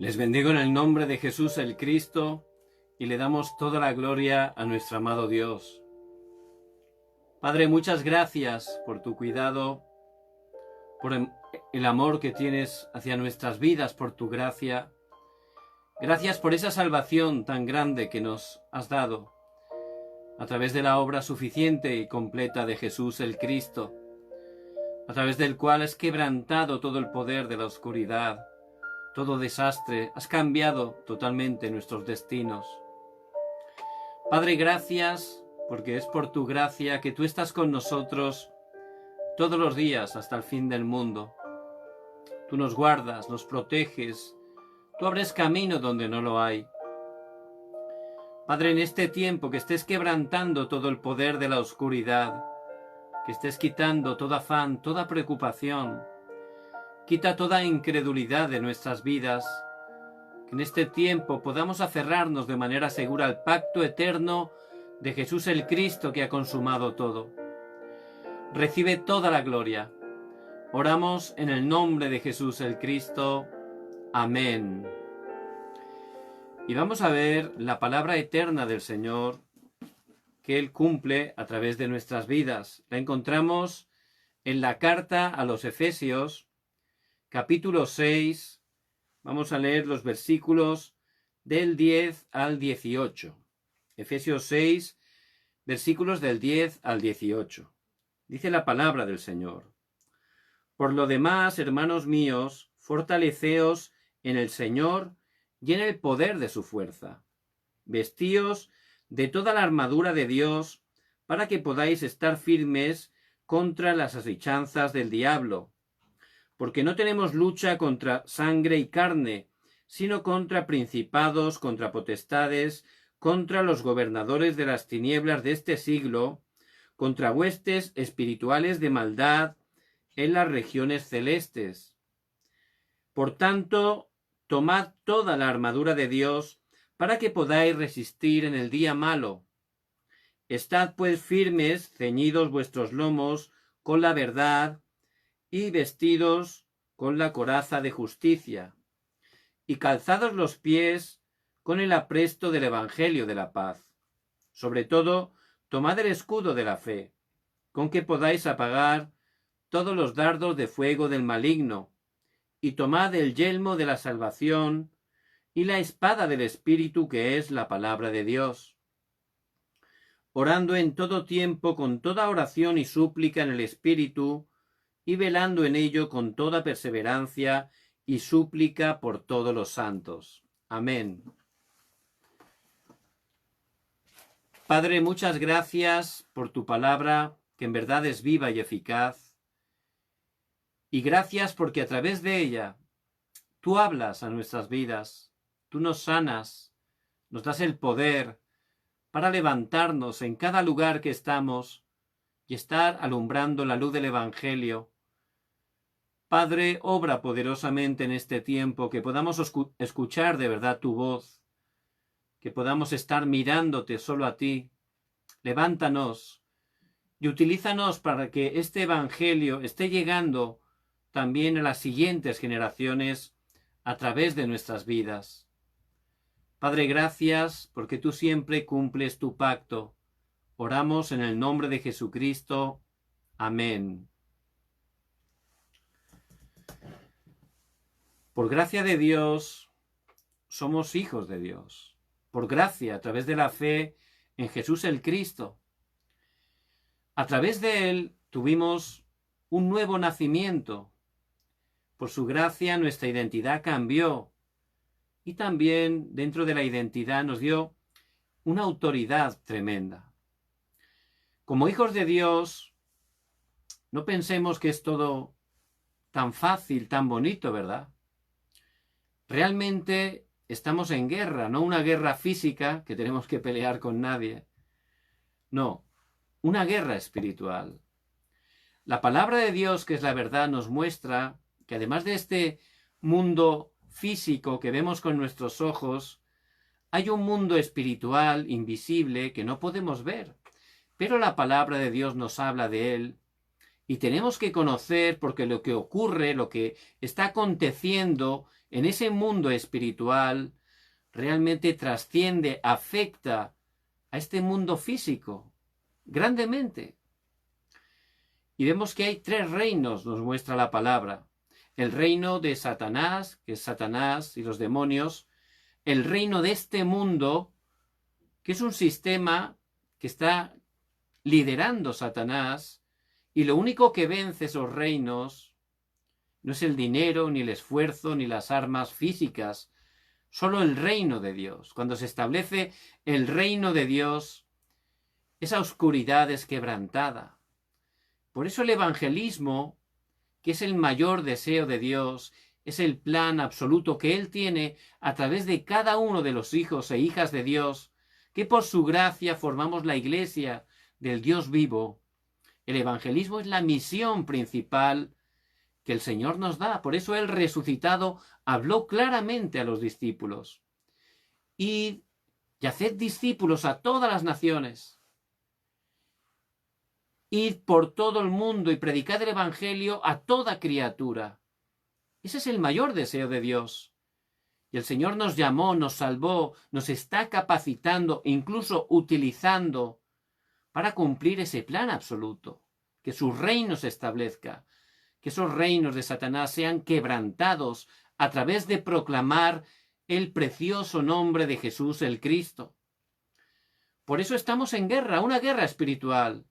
Les bendigo en el nombre de Jesús el Cristo y le damos toda la gloria a nuestro amado Dios. Padre, muchas gracias por tu cuidado, por el amor que tienes hacia nuestras vidas, por tu gracia. Gracias por esa salvación tan grande que nos has dado a través de la obra suficiente y completa de Jesús el Cristo, a través del cual has quebrantado todo el poder de la oscuridad, todo desastre, has cambiado totalmente nuestros destinos. Padre, gracias, porque es por tu gracia que tú estás con nosotros todos los días hasta el fin del mundo. Tú nos guardas, nos proteges, tú abres camino donde no lo hay. Padre, en este tiempo que estés quebrantando todo el poder de la oscuridad, que estés quitando todo afán, toda preocupación, quita toda incredulidad de nuestras vidas, que en este tiempo podamos aferrarnos de manera segura al pacto eterno de Jesús el Cristo que ha consumado todo. Recibe toda la gloria. Oramos en el nombre de Jesús el Cristo. Amén. Y vamos a ver la palabra eterna del Señor que Él cumple a través de nuestras vidas. La encontramos en la carta a los Efesios, capítulo 6, vamos a leer los versículos del 10 al 18. Efesios 6, versículos del 10 al 18. Dice la palabra del Señor: Por lo demás, hermanos míos, fortaleceos en el Señor y en el poder de su fuerza. Vestíos de toda la armadura de Dios, para que podáis estar firmes contra las asechanzas del diablo. Porque no tenemos lucha contra sangre y carne, sino contra principados, contra potestades, contra los gobernadores de las tinieblas de este siglo, contra huestes espirituales de maldad en las regiones celestes. Por tanto, tomad toda la armadura de Dios, para que podáis resistir en el día malo. Estad pues firmes, ceñidos vuestros lomos con la verdad, y vestidos con la coraza de justicia, y calzados los pies con el apresto del Evangelio de la paz. Sobre todo, tomad el escudo de la fe, con que podáis apagar todos los dardos de fuego del maligno, y tomad el yelmo de la salvación y la espada del Espíritu, que es la palabra de Dios, orando en todo tiempo con toda oración y súplica en el Espíritu, y velando en ello con toda perseverancia y súplica por todos los santos. Amén. Padre, muchas gracias por tu palabra, que en verdad es viva y eficaz, y gracias porque a través de ella tú hablas a nuestras vidas, tú nos sanas, nos das el poder para levantarnos en cada lugar que estamos y estar alumbrando la luz del Evangelio. Padre, obra poderosamente en este tiempo, que podamos escuchar de verdad tu voz, que podamos estar mirándote solo a ti. Levántanos y utilízanos para que este Evangelio esté llegando también a las siguientes generaciones a través de nuestras vidas. Padre, gracias porque tú siempre cumples tu pacto. Oramos en el nombre de Jesucristo. Amén. Por gracia de Dios, somos hijos de Dios. Por gracia, a través de la fe en Jesús el Cristo. A través de él tuvimos un nuevo nacimiento. Por su gracia nuestra identidad cambió y también dentro de la identidad nos dio una autoridad tremenda. Como hijos de Dios, no pensemos que es todo tan fácil, tan bonito, ¿verdad? Realmente estamos en guerra, no una guerra física que tenemos que pelear con nadie. No, una guerra espiritual. La palabra de Dios, que es la verdad, nos muestra que además de este mundo físico que vemos con nuestros ojos, hay un mundo espiritual, invisible, que no podemos ver. Pero la palabra de Dios nos habla de él y tenemos que conocer porque lo que ocurre, lo que está aconteciendo en ese mundo espiritual, realmente trasciende, afecta a este mundo físico grandemente. Y vemos que hay tres reinos, nos muestra la palabra. El reino de Satanás, que es Satanás y los demonios. El reino de este mundo, que es un sistema que está liderando Satanás. Y lo único que vence esos reinos no es el dinero, ni el esfuerzo, ni las armas físicas. Solo el reino de Dios. Cuando se establece el reino de Dios, esa oscuridad es quebrantada. Por eso el evangelismo, que es el mayor deseo de Dios, es el plan absoluto que Él tiene a través de cada uno de los hijos e hijas de Dios, que por su gracia formamos la iglesia del Dios vivo. El evangelismo es la misión principal que el Señor nos da. Por eso el resucitado habló claramente a los discípulos. Id y haced discípulos a todas las naciones. Id por todo el mundo y predicad el evangelio a toda criatura. Ese es el mayor deseo de Dios. Y el Señor nos llamó, nos salvó, nos está capacitando, incluso utilizando para cumplir ese plan absoluto. Que su reino se establezca, que esos reinos de Satanás sean quebrantados a través de proclamar el precioso nombre de Jesús el Cristo. Por eso estamos en guerra, una guerra espiritual.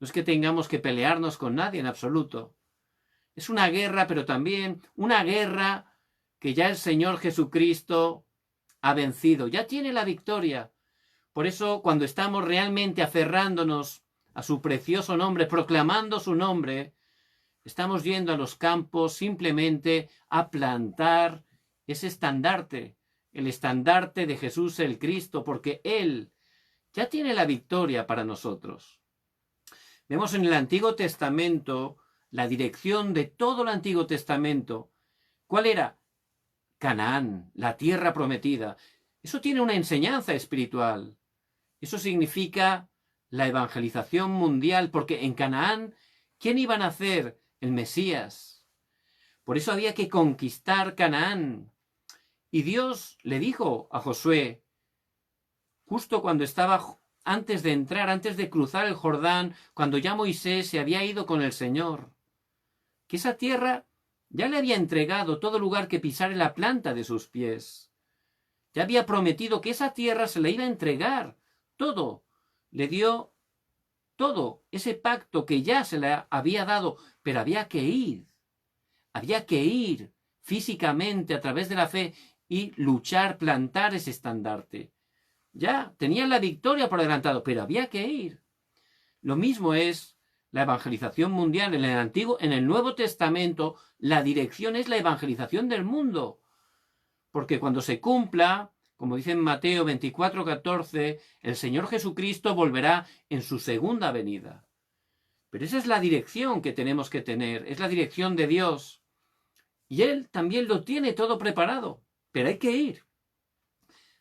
No es que tengamos que pelearnos con nadie en absoluto. Es una guerra, pero también una guerra que ya el Señor Jesucristo ha vencido. Ya tiene la victoria. Por eso, cuando estamos realmente aferrándonos a su precioso nombre, proclamando su nombre, estamos yendo a los campos simplemente a plantar ese estandarte, el estandarte de Jesús el Cristo, porque Él ya tiene la victoria para nosotros. Vemos en el Antiguo Testamento la dirección de todo el Antiguo Testamento. ¿Cuál era? Canaán, la tierra prometida. Eso tiene una enseñanza espiritual. Eso significa la evangelización mundial, porque en Canaán, ¿quién iba a nacer? El Mesías. Por eso había que conquistar Canaán. Y Dios le dijo a Josué, justo cuando estaba antes de entrar, antes de cruzar el Jordán, cuando ya Moisés se había ido con el Señor, que esa tierra ya le había entregado todo lugar que pisare la planta de sus pies. Ya había prometido que esa tierra se le iba a entregar, todo. Le dio todo, ese pacto que ya se le había dado, pero había que ir físicamente a través de la fe y luchar, plantar ese estandarte. Ya tenían la victoria por adelantado, pero había que ir. Lo mismo es la evangelización mundial. En el Nuevo Testamento, la dirección es la evangelización del mundo. Porque cuando se cumpla, como dice en Mateo 24:14, el Señor Jesucristo volverá en su segunda venida. Pero esa es la dirección que tenemos que tener, es la dirección de Dios. Y Él también lo tiene todo preparado, pero hay que ir.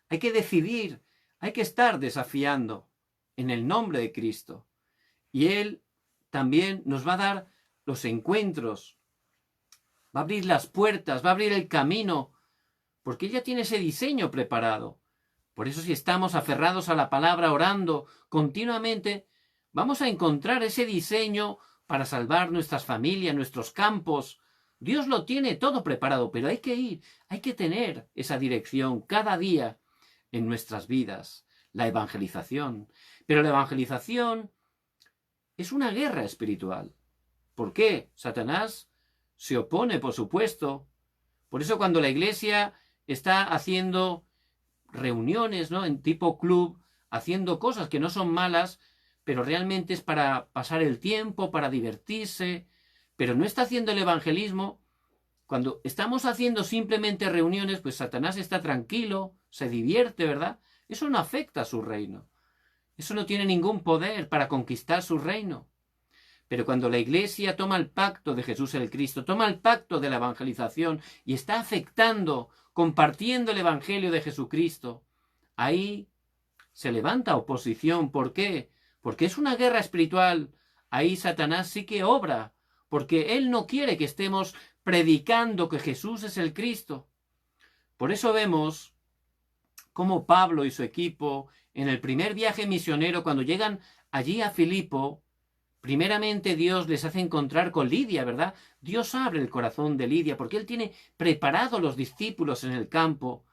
Hay que decidir. Hay que estar desafiando en el nombre de Cristo. Y Él también nos va a dar los encuentros. Va a abrir las puertas, va a abrir el camino, porque ella tiene ese diseño preparado. Por eso si estamos aferrados a la palabra, orando continuamente, vamos a encontrar ese diseño para salvar nuestras familias, nuestros campos. Dios lo tiene todo preparado, pero hay que ir, hay que tener esa dirección cada día en nuestras vidas, la evangelización. Pero la evangelización es una guerra espiritual. ¿Por qué? Satanás se opone, por supuesto. Por eso cuando la iglesia está haciendo reuniones, ¿no?, en tipo club, haciendo cosas que no son malas, pero realmente es para pasar el tiempo, para divertirse, pero no está haciendo el evangelismo. Cuando estamos haciendo simplemente reuniones, pues Satanás está tranquilo, se divierte, ¿verdad? Eso no afecta a su reino. Eso no tiene ningún poder para conquistar su reino. Pero cuando la iglesia toma el pacto de Jesús el Cristo, toma el pacto de la evangelización y está afectando, compartiendo el evangelio de Jesucristo, ahí se levanta oposición. ¿Por qué? Porque es una guerra espiritual. Ahí Satanás sí que obra, porque él no quiere que estemos predicando que Jesús es el Cristo. Por eso vemos cómo Pablo y su equipo, en el primer viaje misionero, cuando llegan allí a Filipo, primeramente Dios les hace encontrar con Lidia, ¿verdad? Dios abre el corazón de Lidia, porque él tiene preparado los discípulos en el campo.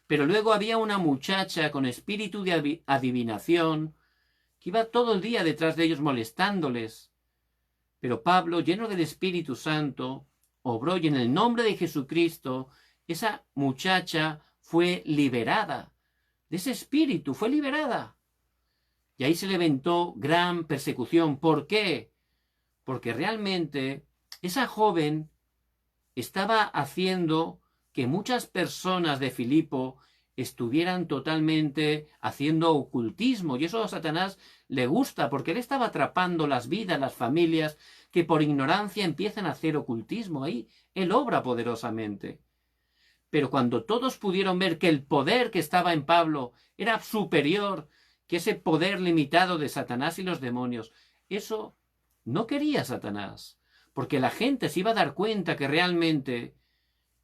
Pero luego había una muchacha con espíritu de adivinación que iba todo el día detrás de ellos molestándoles. Pero Pablo, lleno del Espíritu Santo, obró y en el nombre de Jesucristo, esa muchacha fue liberada. De ese espíritu fue liberada. Y ahí se levantó gran persecución. ¿Por qué? Porque realmente esa joven estaba haciendo que muchas personas de Filipo estuvieran totalmente haciendo ocultismo. Y eso a Satanás le gusta, porque él estaba atrapando las vidas, las familias, que por ignorancia empiezan a hacer ocultismo. Ahí él obra poderosamente. Pero cuando todos pudieron ver que el poder que estaba en Pablo era superior que ese poder limitado de Satanás y los demonios, eso no quería Satanás, porque la gente se iba a dar cuenta que realmente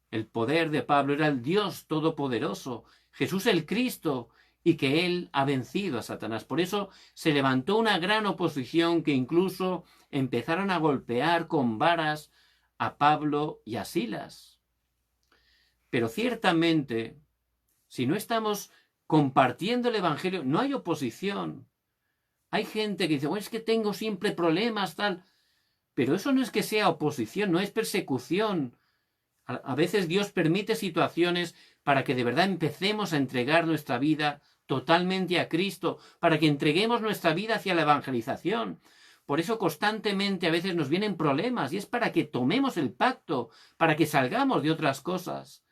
el poder de Pablo era el Dios Todopoderoso, Jesús el Cristo, y que él ha vencido a Satanás. Por eso se levantó una gran oposición que incluso empezaron a golpear con varas a Pablo y a Silas. Pero ciertamente, si no estamos compartiendo el Evangelio, no hay oposición. Hay gente que dice, bueno, es que tengo siempre problemas, tal. Pero eso no es que sea oposición, no es persecución. A veces Dios permite situaciones para que de verdad empecemos a entregar nuestra vida totalmente a Cristo, para que entreguemos nuestra vida hacia la evangelización. Por eso constantemente a veces nos vienen problemas y es para que tomemos el pacto, para que salgamos de otras cosas.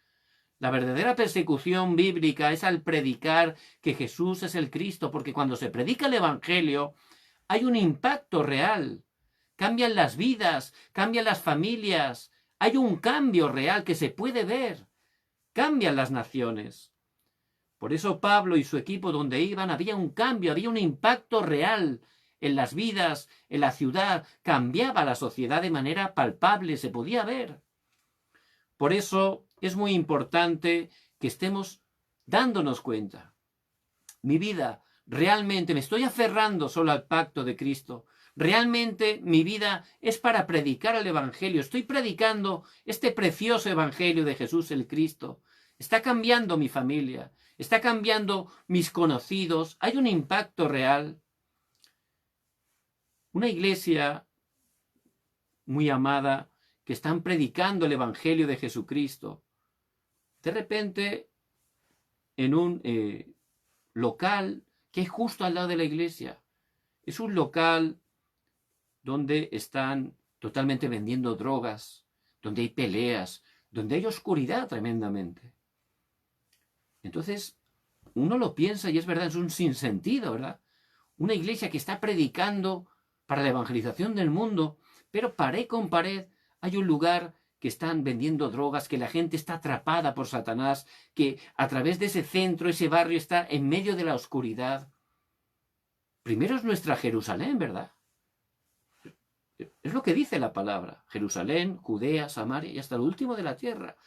La verdadera persecución bíblica es al predicar que Jesús es el Cristo, porque cuando se predica el Evangelio hay un impacto real. Cambian las vidas, cambian las familias, hay un cambio real que se puede ver. Cambian las naciones. Por eso Pablo y su equipo donde iban había un cambio, había un impacto real en las vidas, en la ciudad. Cambiaba la sociedad de manera palpable, se podía ver. Por eso es muy importante que estemos dándonos cuenta. Mi vida, realmente me estoy aferrando solo al pacto de Cristo. Realmente mi vida es para predicar el Evangelio. Estoy predicando este precioso Evangelio de Jesús el Cristo. Está cambiando mi familia. Está cambiando mis conocidos. Hay un impacto real. Una iglesia muy amada que están predicando el Evangelio de Jesucristo. De repente, en un local que es justo al lado de la iglesia. Es un local donde están totalmente vendiendo drogas, donde hay peleas, donde hay oscuridad tremendamente. Entonces, uno lo piensa y es verdad, es un sinsentido, ¿verdad? Una iglesia que está predicando para la evangelización del mundo, pero pared con pared hay un lugar que están vendiendo drogas, que la gente está atrapada por Satanás, que a través de ese centro, ese barrio está en medio de la oscuridad. Primero es nuestra Jerusalén, ¿verdad? Es lo que dice la palabra. Jerusalén, Judea, Samaria y hasta el último de la tierra.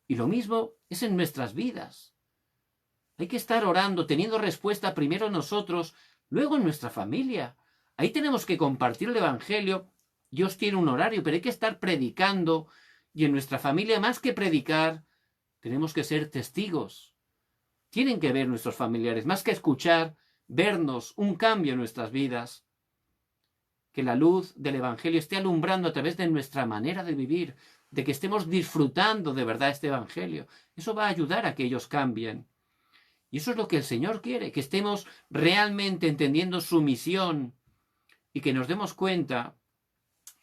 Y lo mismo es en nuestras vidas. Hay que estar orando, teniendo respuesta primero nosotros, luego en nuestra familia. Ahí tenemos que compartir el Evangelio. Dios tiene un horario, pero hay que estar predicando. Y en nuestra familia, más que predicar, tenemos que ser testigos. Tienen que ver nuestros familiares, más que escuchar, vernos un cambio en nuestras vidas. que la luz del Evangelio esté alumbrando a través de nuestra manera de vivir, de que estemos disfrutando de verdad este Evangelio. Eso va a ayudar a que ellos cambien. Y eso es lo que el Señor quiere, que estemos realmente entendiendo su misión y que nos demos cuenta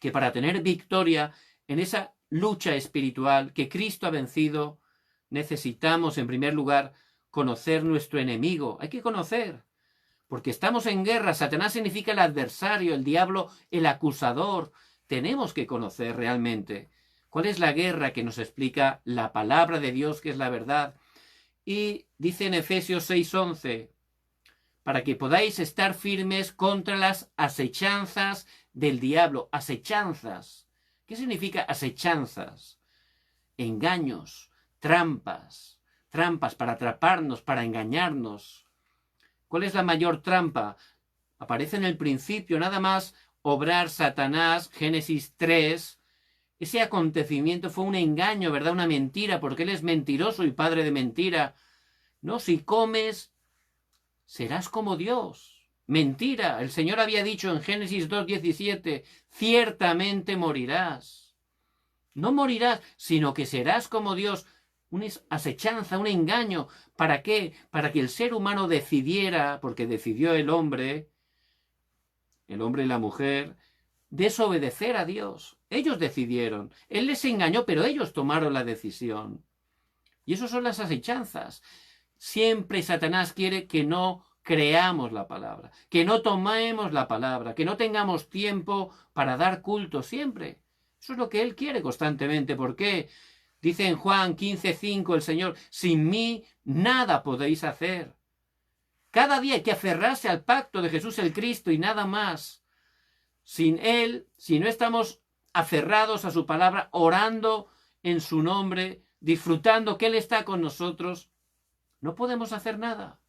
que para tener victoria en esa lucha espiritual que Cristo ha vencido, necesitamos en primer lugar conocer nuestro enemigo. Hay que conocer, porque estamos en guerra. Satanás significa el adversario, el diablo, el acusador. Tenemos que conocer realmente cuál es la guerra que nos explica la palabra de Dios, que es la verdad. Y dice en Efesios 6:11, para que podáis estar firmes contra las asechanzas del diablo. Asechanzas. ¿Qué significa asechanzas? Engaños, trampas, trampas para atraparnos, para engañarnos. ¿Cuál es la mayor trampa? Aparece en el principio, nada más obrar Satanás, Génesis 3. Ese acontecimiento fue un engaño, ¿verdad? Una mentira, porque él es mentiroso y padre de mentira. No, si comes, serás como Dios. Mentira. El Señor había dicho en Génesis 2:17, ciertamente morirás. No morirás, sino que serás como Dios. Una asechanza, un engaño. ¿Para qué? Para que el ser humano decidiera, porque decidió el hombre y la mujer, desobedecer a Dios. Ellos decidieron. Él les engañó, pero ellos tomaron la decisión. Y eso son las asechanzas. Siempre Satanás quiere que no creamos la palabra, que no tomemos la palabra, que no tengamos tiempo para dar culto siempre. Eso es lo que él quiere constantemente. ¿Por qué? Dice en Juan 15:5 el Señor, sin mí nada podéis hacer. Cada día hay que aferrarse al pacto de Jesús el Cristo y nada más. Sin él, si no estamos aferrados a su palabra, orando en su nombre, disfrutando que él está con nosotros, no podemos hacer nada.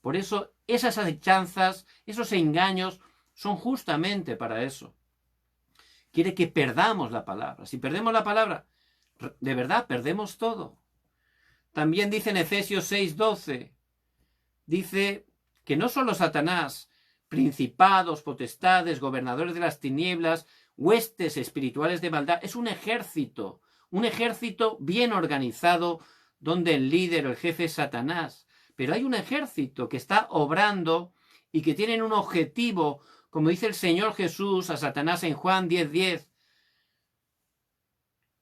Por eso esas asechanzas, esos engaños, son justamente para eso. Quiere que perdamos la palabra. Si perdemos la palabra, de verdad perdemos todo. También dice en Efesios 6:12, dice que no solo Satanás, principados, potestades, gobernadores de las tinieblas, huestes espirituales de maldad, es un ejército bien organizado, donde el líder o el jefe es Satanás. Pero hay un ejército que está obrando y que tienen un objetivo, como dice el Señor Jesús a Satanás en Juan 10:10.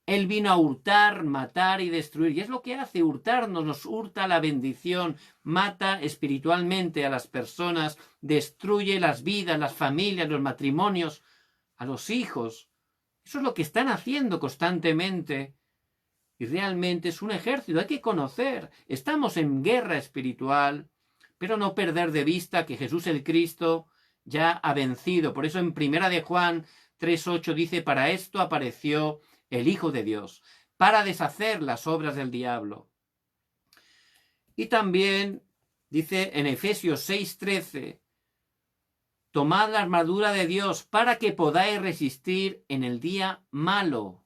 Él vino a hurtar, matar y destruir. Y es lo que hace, hurtarnos, nos hurta la bendición, mata espiritualmente a las personas, destruye las vidas, las familias, los matrimonios, a los hijos. Eso es lo que están haciendo constantemente. Y realmente es un ejército, hay que conocer. Estamos en guerra espiritual, pero no perder de vista que Jesús el Cristo ya ha vencido. Por eso en 1 de Juan 3:8 dice, para esto apareció el Hijo de Dios, para deshacer las obras del diablo. Y también dice en Efesios 6:13, tomad la armadura de Dios para que podáis resistir en el día malo.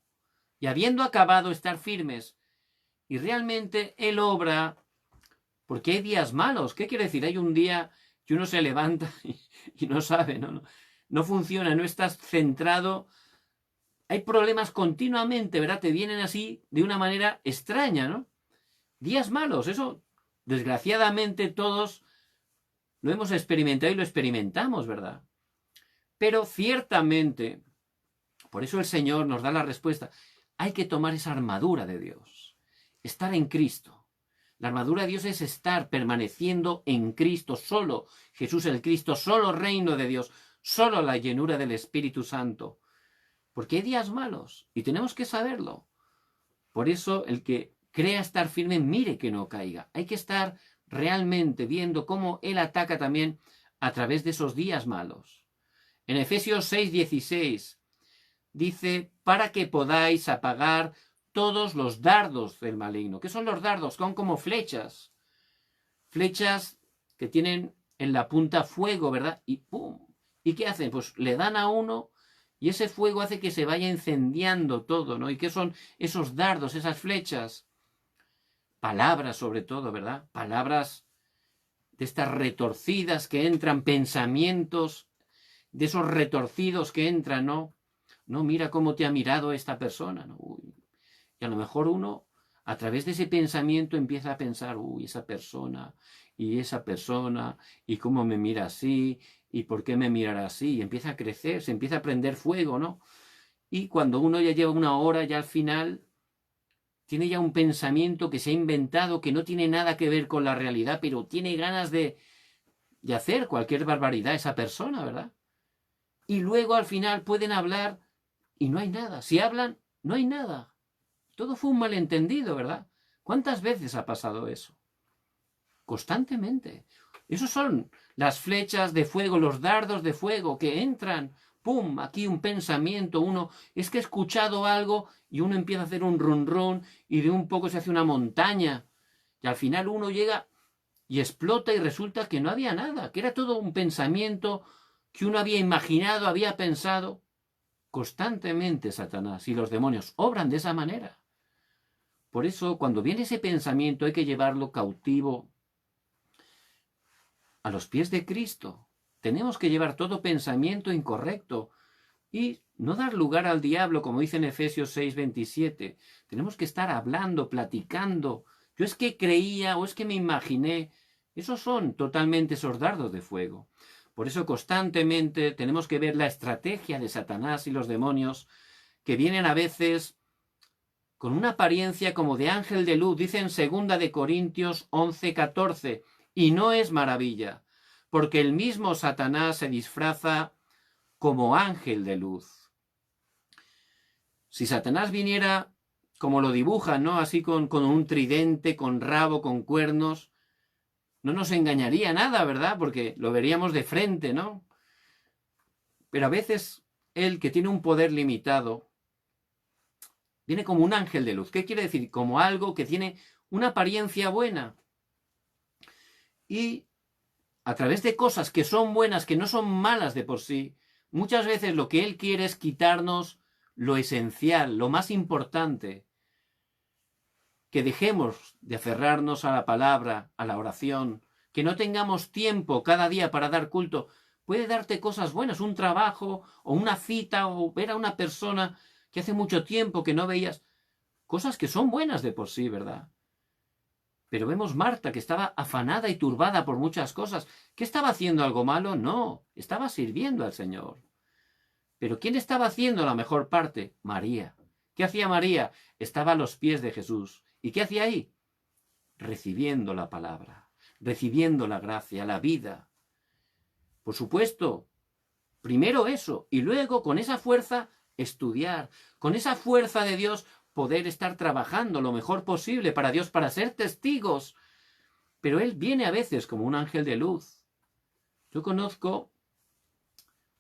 Y habiendo acabado, estar firmes. Y realmente él obra, porque hay días malos. ¿Qué quiere decir? Hay un día que uno se levanta y no sabe, no funciona, no estás centrado. Hay problemas continuamente, ¿verdad? Te vienen así de una manera extraña, ¿no? Días malos, eso desgraciadamente todos lo hemos experimentado y lo experimentamos, ¿verdad? Pero ciertamente, por eso el Señor nos da la respuesta. Hay que tomar esa armadura de Dios, estar en Cristo. La armadura de Dios es estar permaneciendo en Cristo, solo Jesús el Cristo, solo reino de Dios, solo la llenura del Espíritu Santo. Porque hay días malos y tenemos que saberlo. Por eso el que crea estar firme, mire que no caiga. Hay que estar realmente viendo cómo Él ataca también a través de esos días malos. En Efesios 6:16 dice, para que podáis apagar todos los dardos del maligno. ¿Qué son los dardos? Son como flechas. Flechas que tienen en la punta fuego, ¿verdad? Y ¡pum! ¿Y qué hacen? Pues le dan a uno y ese fuego hace que se vaya incendiando todo, ¿no? ¿Y qué son esos dardos, esas flechas? Palabras sobre todo, ¿verdad? Palabras de estas retorcidas que entran, pensamientos de esos retorcidos que entran, ¿no? No, mira cómo te ha mirado esta persona, ¿no? Uy. Y a lo mejor uno, a través de ese pensamiento, empieza a pensar, uy, esa persona, y cómo me mira así, y por qué me mirará así, y empieza a crecer, se empieza a prender fuego, ¿no? Y cuando uno ya lleva una hora, ya al final, tiene ya un pensamiento que se ha inventado, que no tiene nada que ver con la realidad, pero tiene ganas de hacer cualquier barbaridad esa persona, ¿verdad? Y luego al final pueden hablar y no hay nada. Si hablan, no hay nada. Todo fue un malentendido, ¿verdad? ¿Cuántas veces ha pasado eso? Constantemente. Esos son las flechas de fuego, los dardos de fuego que entran. ¡Pum! Aquí un pensamiento, uno es que ha escuchado algo y uno empieza a hacer un run run y de un poco se hace una montaña. Y al final uno llega y explota y resulta que no había nada, que era todo un pensamiento que uno había imaginado, había pensado. Constantemente Satanás y los demonios obran de esa manera. Por eso, cuando viene ese pensamiento, hay que llevarlo cautivo a los pies de Cristo. Tenemos que llevar todo pensamiento incorrecto y no dar lugar al diablo, como dice en Efesios 6:27. Tenemos que estar hablando, platicando. Yo es que creía o es que me imaginé. Esos son totalmente esos dardos de fuego. Por eso constantemente tenemos que ver la estrategia de Satanás y los demonios, que vienen a veces con una apariencia como de ángel de luz, dice en 2 de Corintios 11:14, y no es maravilla, porque el mismo Satanás se disfraza como ángel de luz. Si Satanás viniera como lo dibujan, ¿no? Así con un tridente, con rabo, con cuernos, no nos engañaría nada, ¿verdad? Porque lo veríamos de frente, ¿no? Pero a veces él, que tiene un poder limitado, viene como un ángel de luz. ¿Qué quiere decir? Como algo que tiene una apariencia buena. Y a través de cosas que son buenas, que no son malas de por sí, muchas veces lo que él quiere es quitarnos lo esencial, lo más importante. Que dejemos de aferrarnos a la palabra, a la oración, que no tengamos tiempo cada día para dar culto. Puede darte cosas buenas, un trabajo o una cita o ver a una persona que hace mucho tiempo que no veías. Cosas que son buenas de por sí, ¿verdad? Pero vemos Marta, que estaba afanada y turbada por muchas cosas. ¿Qué estaba haciendo algo malo? No, estaba sirviendo al Señor. Pero ¿quién estaba haciendo la mejor parte? María. ¿Qué hacía María? Estaba a los pies de Jesús. ¿Y qué hacía ahí? Recibiendo la palabra, recibiendo la gracia, la vida. Por supuesto, primero eso, y luego con esa fuerza estudiar, con esa fuerza de Dios poder estar trabajando lo mejor posible para Dios, para ser testigos. Pero Él viene a veces como un ángel de luz. Yo conozco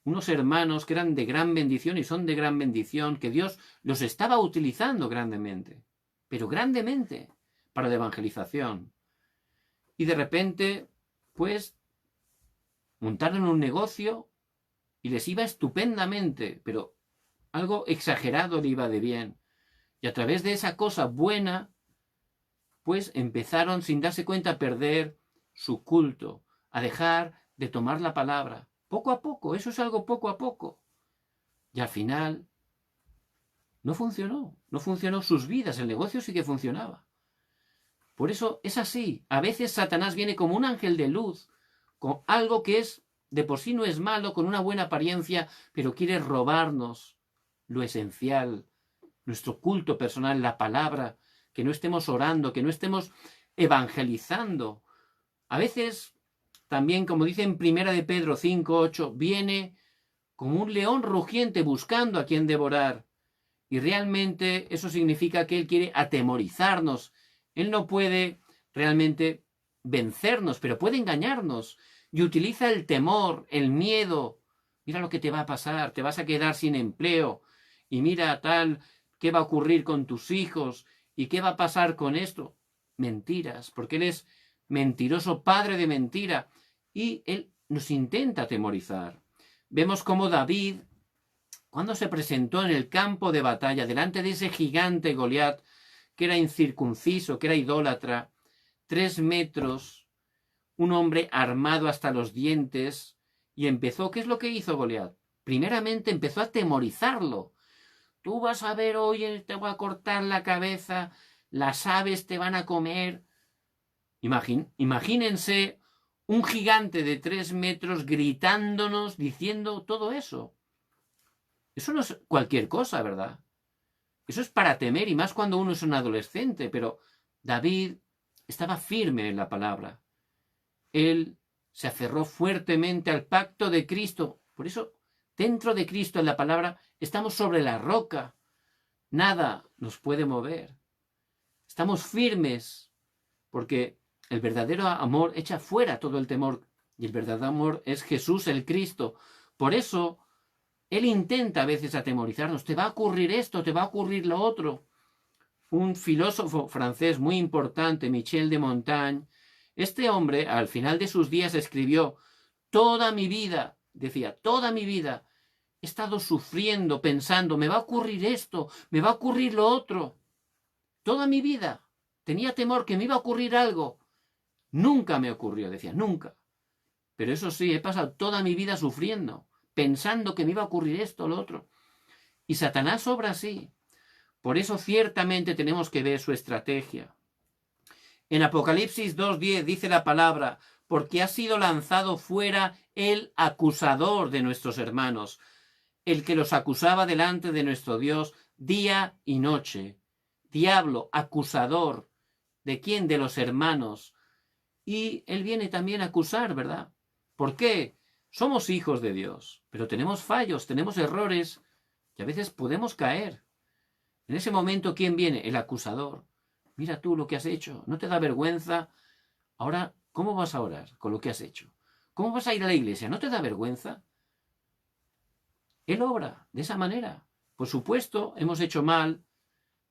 unos hermanos que eran de gran bendición y son de gran bendición, que Dios los estaba utilizando grandemente, pero grandemente, para la evangelización. Y de repente, pues, montaron un negocio y les iba estupendamente, pero algo exagerado le iba de bien. Y a través de esa cosa buena, pues empezaron sin darse cuenta a perder su culto, a dejar de tomar la palabra. Poco a poco, eso es algo poco a poco. Y al final no funcionó sus vidas, el negocio sí que funcionaba. Por eso es así. A veces Satanás viene como un ángel de luz, con algo que es de por sí no es malo, con una buena apariencia, pero quiere robarnos lo esencial, nuestro culto personal, la palabra, que no estemos orando, que no estemos evangelizando. A veces también, como dice en 1 de Pedro 5:8, viene como un león rugiente buscando a quien devorar. Y realmente eso significa que él quiere atemorizarnos. Él no puede realmente vencernos, pero puede engañarnos. Y utiliza el temor, el miedo. Mira lo que te va a pasar, te vas a quedar sin empleo. Y mira tal, ¿qué va a ocurrir con tus hijos? ¿Y qué va a pasar con esto? Mentiras, porque él es mentiroso, padre de mentira. Y él nos intenta atemorizar. Vemos cómo David, cuando se presentó en el campo de batalla delante de ese gigante Goliat, que era incircunciso, que era idólatra, 3 metros, un hombre armado hasta los dientes, Y empezó, ¿qué es lo que hizo Goliat? Primeramente empezó a atemorizarlo. Tú vas a ver hoy, te voy a cortar la cabeza, las aves te van a comer. Imagínense un gigante de 3 metros gritándonos, diciendo todo eso. Eso no es cualquier cosa, ¿verdad? Eso es para temer, y más cuando uno es un adolescente, pero David estaba firme en la palabra. Él se aferró fuertemente al pacto de Cristo. Por eso, dentro de Cristo, en la palabra, estamos sobre la roca. Nada nos puede mover. Estamos firmes, porque el verdadero amor echa fuera todo el temor, y el verdadero amor es Jesús el Cristo. Por eso, Él intenta a veces atemorizarnos. Te va a ocurrir esto, te va a ocurrir lo otro. Un filósofo francés muy importante, Michel de Montaigne, este hombre, al final de sus días, escribió: toda mi vida, decía, toda mi vida he estado sufriendo, pensando, me va a ocurrir esto, me va a ocurrir lo otro. Toda mi vida tenía temor que me iba a ocurrir algo. Nunca me ocurrió, decía, nunca. Pero eso sí, he pasado toda mi vida sufriendo, pensando que me iba a ocurrir esto o lo otro. Y Satanás obra así. Por eso ciertamente tenemos que ver su estrategia. En Apocalipsis 2:10 dice la palabra: porque ha sido lanzado fuera el acusador de nuestros hermanos, el que los acusaba delante de nuestro Dios día y noche. Diablo, acusador. ¿De quién? De los hermanos. Y él viene también a acusar, ¿verdad? ¿Por qué? Somos hijos de Dios, pero tenemos fallos, tenemos errores, y a veces podemos caer. En ese momento, ¿quién viene? El acusador. Mira tú lo que has hecho, ¿no te da vergüenza? Ahora, ¿cómo vas a orar con lo que has hecho? ¿Cómo vas a ir a la iglesia? ¿No te da vergüenza? Él obra de esa manera. Por supuesto, hemos hecho mal,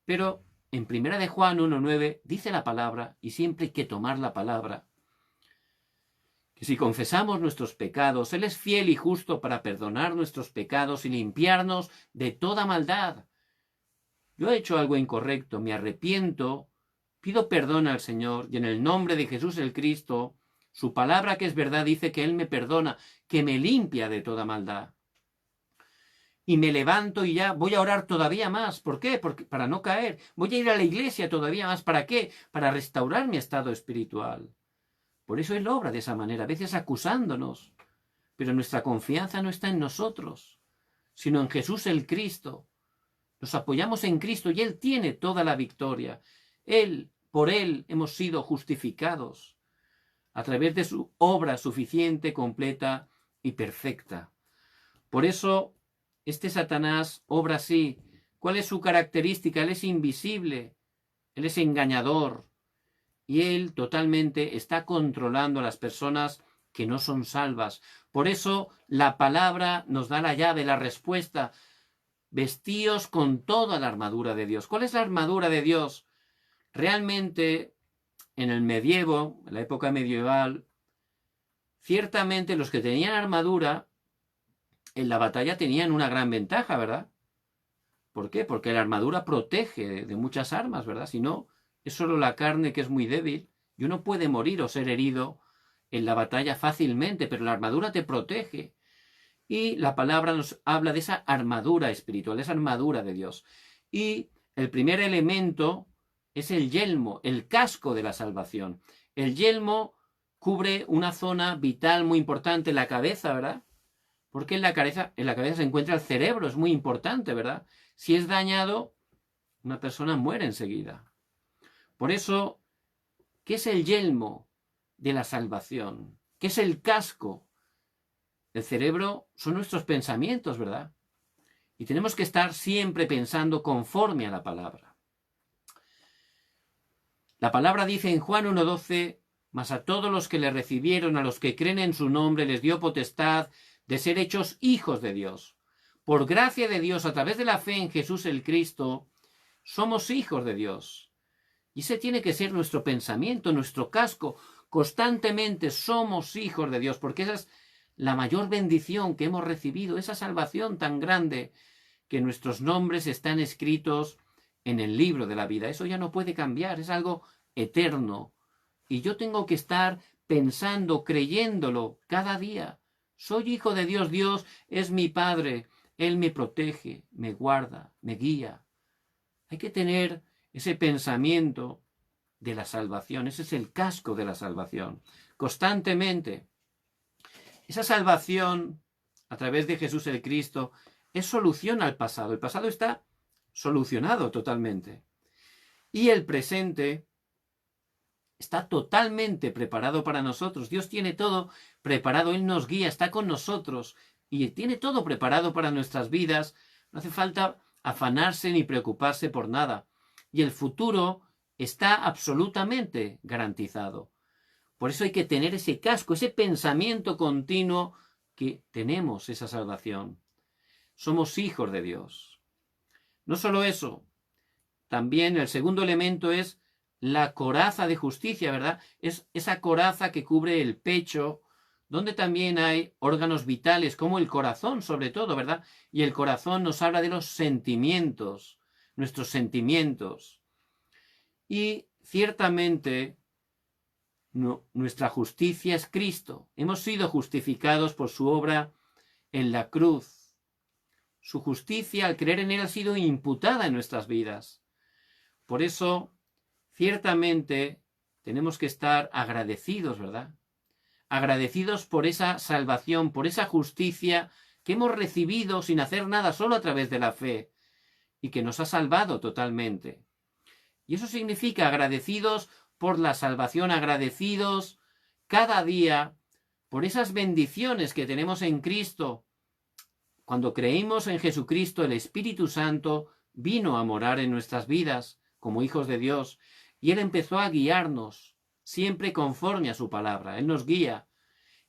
pero en 1 de Juan 1:9 dice la palabra, y siempre hay que tomar la palabra, que si confesamos nuestros pecados, Él es fiel y justo para perdonar nuestros pecados y limpiarnos de toda maldad. Yo he hecho algo incorrecto, me arrepiento, pido perdón al Señor, y en el nombre de Jesús el Cristo, su palabra que es verdad dice que Él me perdona, que me limpia de toda maldad. Y me levanto y ya voy a orar todavía más. ¿Por qué? Porque, para no caer. Voy a ir a la iglesia todavía más. ¿Para qué? Para restaurar mi estado espiritual. Por eso Él obra de esa manera, a veces acusándonos. Pero nuestra confianza no está en nosotros, sino en Jesús el Cristo. Nos apoyamos en Cristo y Él tiene toda la victoria. Por Él hemos sido justificados a través de su obra suficiente, completa y perfecta. Por eso, este Satanás obra así. ¿Cuál es su característica? Él es invisible, Él es engañador, y Él totalmente está controlando a las personas que no son salvas. Por eso, la palabra nos da la llave, la respuesta. Vestíos con toda la armadura de Dios. ¿Cuál es la armadura de Dios? Realmente, en el medievo, en la época medieval, ciertamente los que tenían armadura en la batalla tenían una gran ventaja, ¿verdad? ¿Por qué? Porque la armadura protege de muchas armas, ¿verdad? Si no, es solo la carne que es muy débil y uno puede morir o ser herido en la batalla fácilmente, pero la armadura te protege. Y la palabra nos habla de esa armadura espiritual, esa armadura de Dios. Y el primer elemento es el yelmo, el casco de la salvación. El yelmo cubre una zona vital muy importante, la cabeza, ¿verdad? Porque en la cabeza se encuentra el cerebro, es muy importante, ¿verdad? Si es dañado, una persona muere enseguida. Por eso, ¿qué es el yelmo de la salvación? ¿Qué es el casco? El cerebro son nuestros pensamientos, ¿verdad? Y tenemos que estar siempre pensando conforme a la palabra. La palabra dice en Juan 1:12, mas a todos los que le recibieron, a los que creen en su nombre, les dio potestad de ser hechos hijos de Dios. Por gracia de Dios, a través de la fe en Jesús el Cristo, somos hijos de Dios. Y ese tiene que ser nuestro pensamiento, nuestro casco. Constantemente somos hijos de Dios, porque esa es la mayor bendición que hemos recibido, esa salvación tan grande, que nuestros nombres están escritos en el libro de la vida. Eso ya no puede cambiar, es algo eterno. Y yo tengo que estar pensando, creyéndolo cada día. Soy hijo de Dios, Dios es mi Padre, Él me protege, me guarda, me guía. Hay que tener ese pensamiento de la salvación, ese es el casco de la salvación, constantemente. Esa salvación a través de Jesús el Cristo es solución al pasado. El pasado está solucionado totalmente. Y el presente está totalmente preparado para nosotros. Dios tiene todo preparado, Él nos guía, está con nosotros y tiene todo preparado para nuestras vidas. No hace falta afanarse ni preocuparse por nada. Y el futuro está absolutamente garantizado. Por eso hay que tener ese casco, ese pensamiento continuo que tenemos esa salvación. Somos hijos de Dios. No solo eso, también el segundo elemento es la coraza de justicia, ¿verdad? Es esa coraza que cubre el pecho, donde también hay órganos vitales, como el corazón, sobre todo, ¿verdad? Y el corazón nos habla de los sentimientos, nuestros sentimientos. Y ciertamente nuestra justicia es Cristo. Hemos sido justificados por su obra en la cruz. Su justicia, al creer en Él, ha sido imputada en nuestras vidas. Por eso, ciertamente, tenemos que estar agradecidos, ¿verdad? Agradecidos por esa salvación, por esa justicia que hemos recibido sin hacer nada, solo a través de la fe, y que nos ha salvado totalmente. Y eso significa agradecidos por la salvación, agradecidos cada día por esas bendiciones que tenemos en Cristo. Cuando creímos en Jesucristo, el Espíritu Santo vino a morar en nuestras vidas como hijos de Dios, y Él empezó a guiarnos, siempre conforme a su palabra. Él nos guía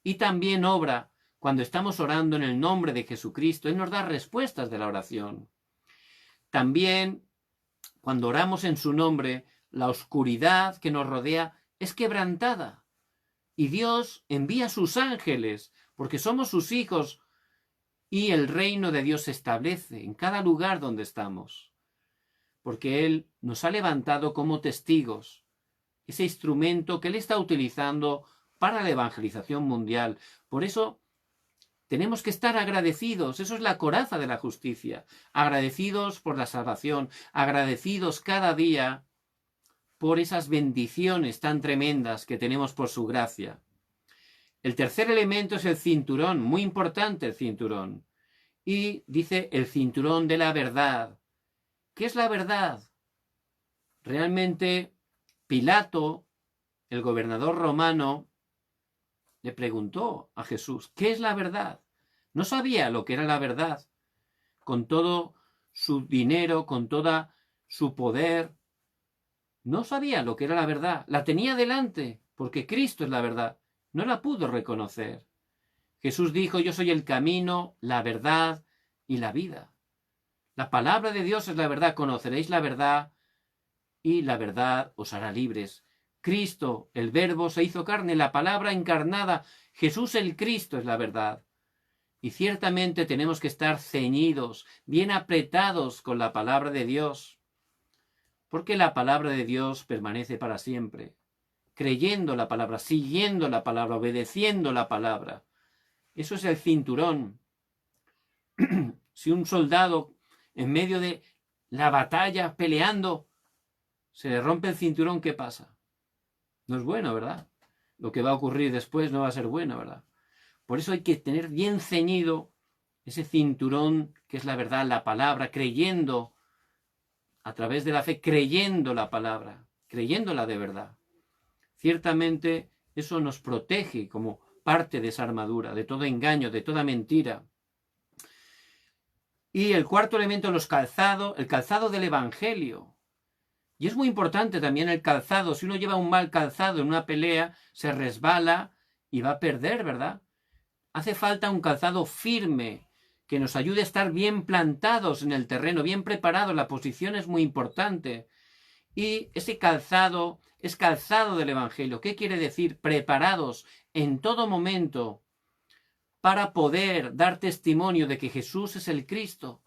y también obra cuando estamos orando en el nombre de Jesucristo. Él nos da respuestas de la oración. También, cuando oramos en su nombre, la oscuridad que nos rodea es quebrantada. Y Dios envía a sus ángeles, porque somos sus hijos, y el reino de Dios se establece en cada lugar donde estamos. Porque Él nos ha levantado como testigos, ese instrumento que Él está utilizando para la evangelización mundial. Por eso tenemos que estar agradecidos, eso es la coraza de la justicia, agradecidos por la salvación, agradecidos cada día por esas bendiciones tan tremendas que tenemos por su gracia. El tercer elemento es el cinturón, muy importante el cinturón. Y dice el cinturón de la verdad. ¿Qué es la verdad? Realmente Pilato, el gobernador romano, le preguntó a Jesús, ¿qué es la verdad? No sabía lo que era la verdad. Con todo su dinero, con toda su poder, no sabía lo que era la verdad. La tenía delante, porque Cristo es la verdad. No la pudo reconocer. Jesús dijo, yo soy el camino, la verdad y la vida. La palabra de Dios es la verdad. Conoceréis la verdad y la verdad os hará libres. Cristo, el Verbo, se hizo carne, la palabra encarnada. Jesús el Cristo es la verdad. Y ciertamente tenemos que estar ceñidos, bien apretados con la palabra de Dios, porque la palabra de Dios permanece para siempre. Creyendo la palabra, siguiendo la palabra, obedeciendo la palabra. Eso es el cinturón. Si un soldado en medio de la batalla peleando se le rompe el cinturón, ¿qué pasa? No es bueno, ¿verdad? Lo que va a ocurrir después no va a ser bueno, ¿verdad? Por eso hay que tener bien ceñido ese cinturón que es la verdad, la palabra, creyendo a través de la fe, creyendo la palabra, creyéndola de verdad. Ciertamente eso nos protege como parte de esa armadura, de todo engaño, de toda mentira. Y el cuarto elemento, el calzado del Evangelio. Y es muy importante también el calzado. Si uno lleva un mal calzado en una pelea, se resbala y va a perder, ¿verdad? Hace falta un calzado firme que nos ayude a estar bien plantados en el terreno, bien preparados. La posición es muy importante. Y ese calzado es calzado del Evangelio. ¿Qué quiere decir? Preparados en todo momento para poder dar testimonio de que Jesús es el Cristo.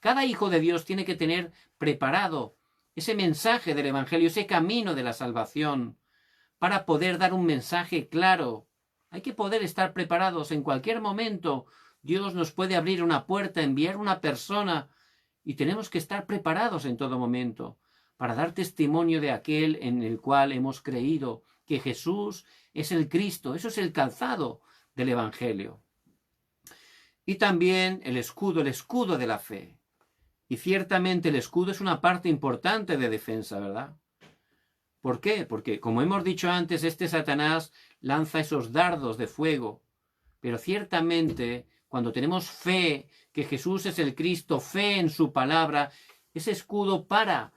Cada hijo de Dios tiene que tener preparado ese mensaje del Evangelio, ese camino de la salvación, para poder dar un mensaje claro Hay que poder estar preparados en cualquier momento. Dios nos puede abrir una puerta, enviar una persona, y tenemos que estar preparados en todo momento para dar testimonio de aquel en el cual hemos creído, que Jesús es el Cristo. Eso es el calzado del Evangelio. Y también el escudo de la fe. Y ciertamente el escudo es una parte importante de defensa, ¿verdad? ¿Por qué? Porque, como hemos dicho antes, este Satanás lanza esos dardos de fuego. Pero ciertamente, cuando tenemos fe que Jesús es el Cristo, fe en su palabra, ese escudo para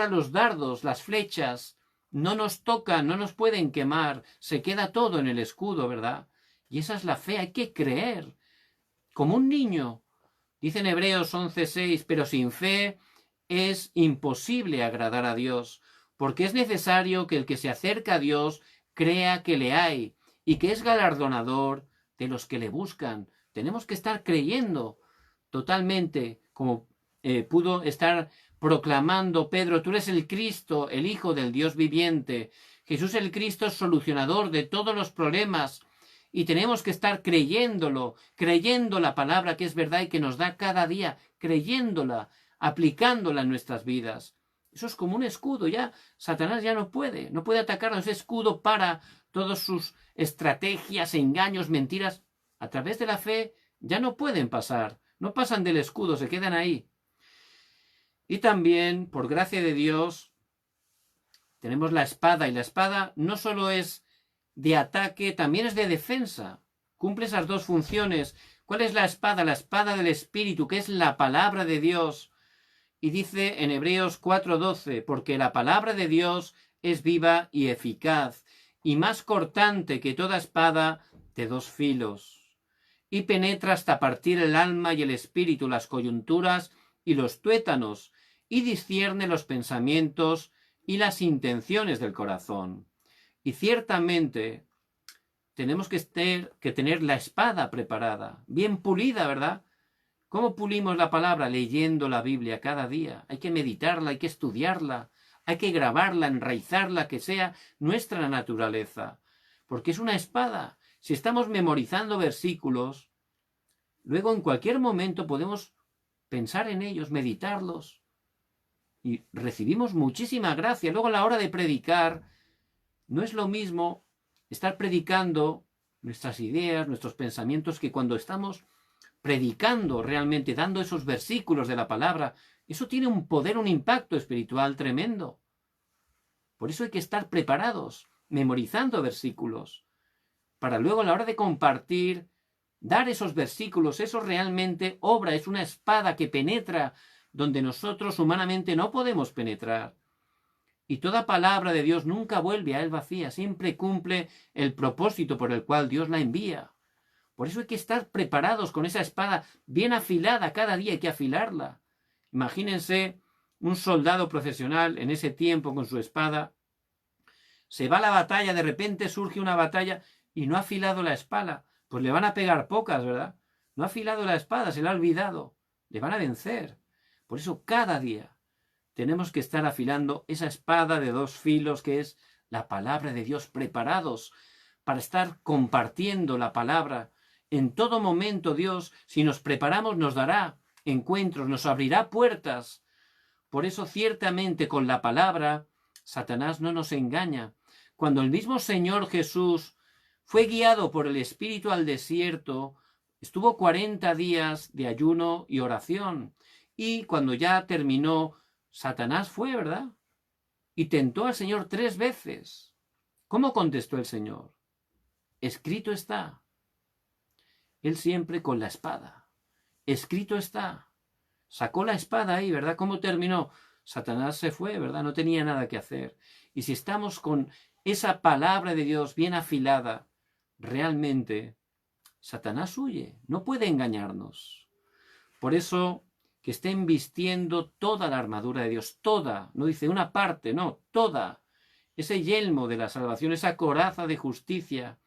los dardos, las flechas, no nos tocan, no nos pueden quemar, se queda todo en el escudo, ¿verdad? Y esa es la fe, hay que creer. Como un niño, dice en Hebreos 11:6, pero sin fe es imposible agradar a Dios, porque es necesario que el que se acerca a Dios crea que le hay y que es galardonador de los que le buscan. Tenemos que estar creyendo totalmente, como pudo estar proclamando Pedro: tú eres el Cristo, el Hijo del Dios viviente. Jesús el Cristo es solucionador de todos los problemas. Y tenemos que estar creyéndolo, creyendo la palabra que es verdad y que nos da cada día, creyéndola, aplicándola en nuestras vidas. Eso es como un escudo, ya Satanás ya no puede atacarnos. Ese escudo para todas sus estrategias, engaños, mentiras. A través de la fe ya no pueden pasar, no pasan del escudo, se quedan ahí. Y también, por gracia de Dios, tenemos la espada, y la espada no solo es de ataque, también es de defensa. Cumple esas dos funciones. ¿Cuál es la espada? La espada del Espíritu, que es la palabra de Dios. Y dice en Hebreos 4:12, porque la palabra de Dios es viva y eficaz, y más cortante que toda espada de dos filos, y penetra hasta partir el alma y el espíritu, las coyunturas y los tuétanos, y discierne los pensamientos y las intenciones del corazón. Y ciertamente tenemos que tener la espada preparada, bien pulida, ¿verdad? ¿Cómo pulimos la palabra? Leyendo la Biblia cada día. Hay que meditarla, hay que estudiarla, hay que grabarla, enraizarla, que sea nuestra naturaleza. Porque es una espada. Si estamos memorizando versículos, luego en cualquier momento podemos pensar en ellos, meditarlos, y recibimos muchísima gracia. Luego a la hora de predicar, no es lo mismo estar predicando nuestras ideas, nuestros pensamientos, que cuando estamos predicando realmente, dando esos versículos de la palabra. Eso tiene un poder, un impacto espiritual tremendo. Por eso hay que estar preparados, memorizando versículos, para luego a la hora de compartir, dar esos versículos. Eso realmente obra, es una espada que penetra donde nosotros humanamente no podemos penetrar. Y toda palabra de Dios nunca vuelve a él vacía, siempre cumple el propósito por el cual Dios la envía. Por eso hay que estar preparados con esa espada bien afilada, cada día hay que afilarla. Imagínense un soldado profesional en ese tiempo con su espada, se va a la batalla, de repente surge una batalla y no ha afilado la espada, pues le van a pegar pocas, ¿verdad? No ha afilado la espada, se la ha olvidado, le van a vencer. Por eso cada día tenemos que estar afilando esa espada de dos filos que es la palabra de Dios, preparados para estar compartiendo la palabra. En todo momento Dios, si nos preparamos, nos dará encuentros, nos abrirá puertas. Por eso ciertamente con la palabra Satanás no nos engaña. Cuando el mismo Señor Jesús fue guiado por el Espíritu al desierto, estuvo 40 días de ayuno y oración. Y cuando ya terminó, Satanás fue, ¿verdad? Y tentó al Señor 3 veces. ¿Cómo contestó el Señor? Escrito está. Él siempre con la espada. Escrito está. Sacó la espada ahí, ¿verdad? ¿Cómo terminó? Satanás se fue, ¿verdad? No tenía nada que hacer. Y si estamos con esa palabra de Dios bien afilada, realmente Satanás huye. No puede engañarnos. Por eso, que estén vistiendo toda la armadura de Dios, toda, no dice una parte, no, toda, ese yelmo de la salvación, esa coraza de justicia,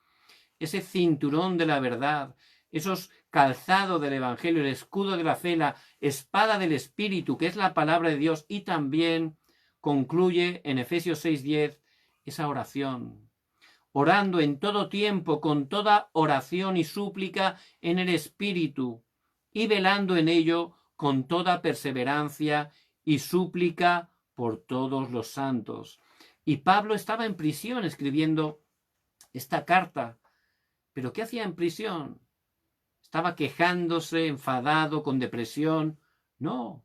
ese cinturón de la verdad, esos calzados del Evangelio, el escudo de la fe, la espada del Espíritu, que es la palabra de Dios, y también concluye en Efesios 6:10 esa oración. orando en todo tiempo con toda oración y súplica en el Espíritu, y velando en ello con toda perseverancia y súplica por todos los santos. Y Pablo estaba en prisión escribiendo esta carta. ¿Pero qué hacía en prisión? ¿Estaba quejándose, enfadado, con depresión? No,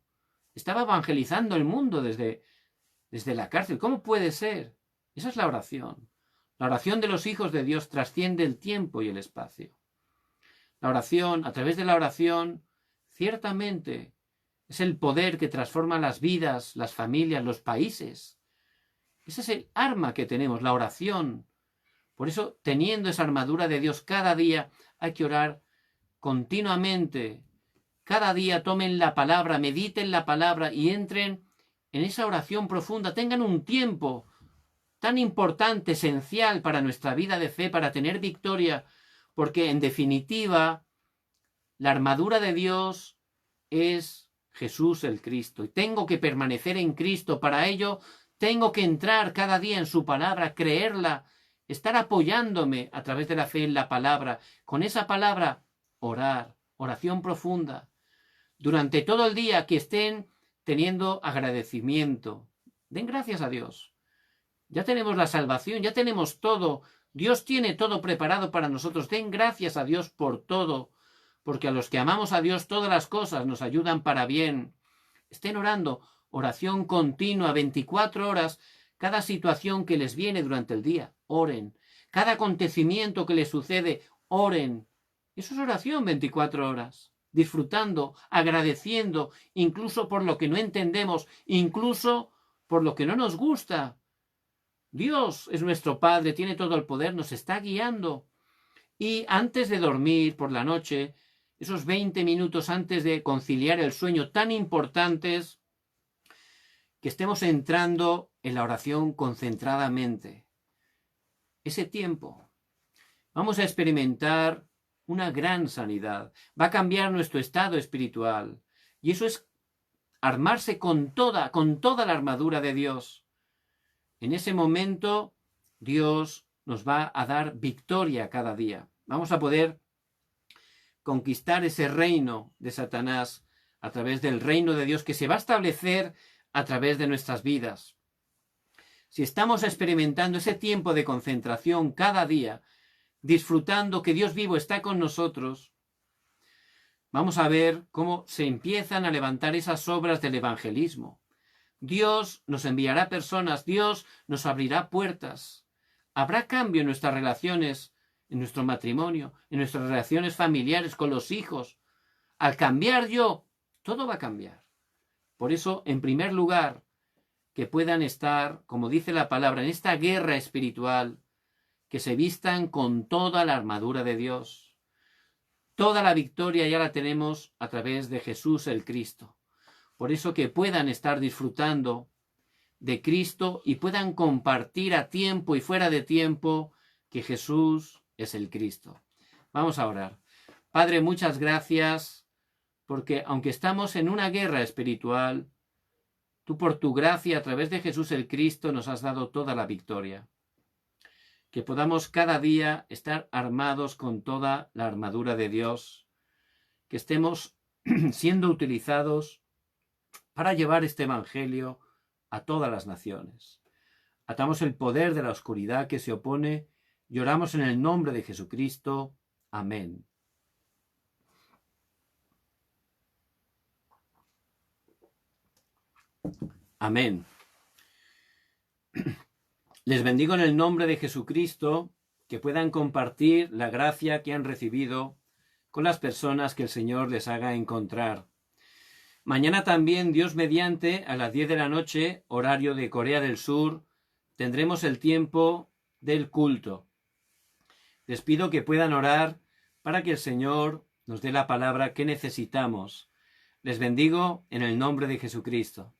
estaba evangelizando el mundo desde la cárcel. ¿Cómo puede ser? Esa es la oración. La oración de los hijos de Dios trasciende el tiempo y el espacio. La oración, a través de la oración, ciertamente es el poder que transforma las vidas, las familias, los países. Ese es el arma que tenemos, la oración. Por eso, teniendo esa armadura de Dios cada día, hay que orar continuamente. Cada día tomen la palabra, mediten la palabra y entren en esa oración profunda. Tengan un tiempo tan importante, esencial para nuestra vida de fe, para tener victoria, porque en definitiva, la armadura de Dios es Jesús el Cristo. Y tengo que permanecer en Cristo. Para ello, tengo que entrar cada día en su palabra, creerla, estar apoyándome a través de la fe en la palabra. Con esa palabra, orar, oración profunda. Durante todo el día que estén teniendo agradecimiento. Den gracias a Dios. Ya tenemos la salvación, ya tenemos todo. Dios tiene todo preparado para nosotros. Den gracias a Dios por todo, porque a los que amamos a Dios todas las cosas nos ayudan para bien. Estén orando, oración continua, 24 horas, cada situación que les viene durante el día, oren. Cada acontecimiento que les sucede, oren. Eso es oración 24 horas. Disfrutando, agradeciendo, incluso por lo que no entendemos, incluso por lo que no nos gusta. Dios es nuestro Padre, tiene todo el poder, nos está guiando. Y antes de dormir por la noche, esos 20 minutos antes de conciliar el sueño tan importantes, que estemos entrando en la oración concentradamente. Ese tiempo vamos a experimentar una gran sanidad. Va a cambiar nuestro estado espiritual. Y eso es armarse con toda la armadura de Dios. En ese momento, Dios nos va a dar victoria cada día. Vamos a poder conquistar ese reino de Satanás a través del reino de Dios que se va a establecer a través de nuestras vidas. Si estamos experimentando ese tiempo de concentración cada día, disfrutando que Dios vivo está con nosotros, vamos a ver cómo se empiezan a levantar esas obras del evangelismo. Dios nos enviará personas, Dios nos abrirá puertas. Habrá cambio en nuestras relaciones, en nuestro matrimonio, en nuestras relaciones familiares con los hijos. Al cambiar yo, todo va a cambiar. Por eso, en primer lugar, que puedan estar, como dice la palabra, en esta guerra espiritual, que se vistan con toda la armadura de Dios. Toda la victoria ya la tenemos a través de Jesús el Cristo. Por eso que puedan estar disfrutando de Cristo y puedan compartir a tiempo y fuera de tiempo que Jesús es el Cristo. Vamos a orar. Padre, muchas gracias, porque aunque estamos en una guerra espiritual, tú por tu gracia a través de Jesús el Cristo nos has dado toda la victoria. Que podamos cada día estar armados con toda la armadura de Dios, que estemos siendo utilizados para llevar este evangelio a todas las naciones. Atamos el poder de la oscuridad que se opone y oramos en el nombre de Jesucristo. Amén. Amén. Les bendigo en el nombre de Jesucristo, que puedan compartir la gracia que han recibido con las personas que el Señor les haga encontrar. Mañana también, Dios mediante, a las 10 de la noche, horario de Corea del Sur, tendremos el tiempo del culto. Les pido que puedan orar para que el Señor nos dé la palabra que necesitamos. Les bendigo en el nombre de Jesucristo.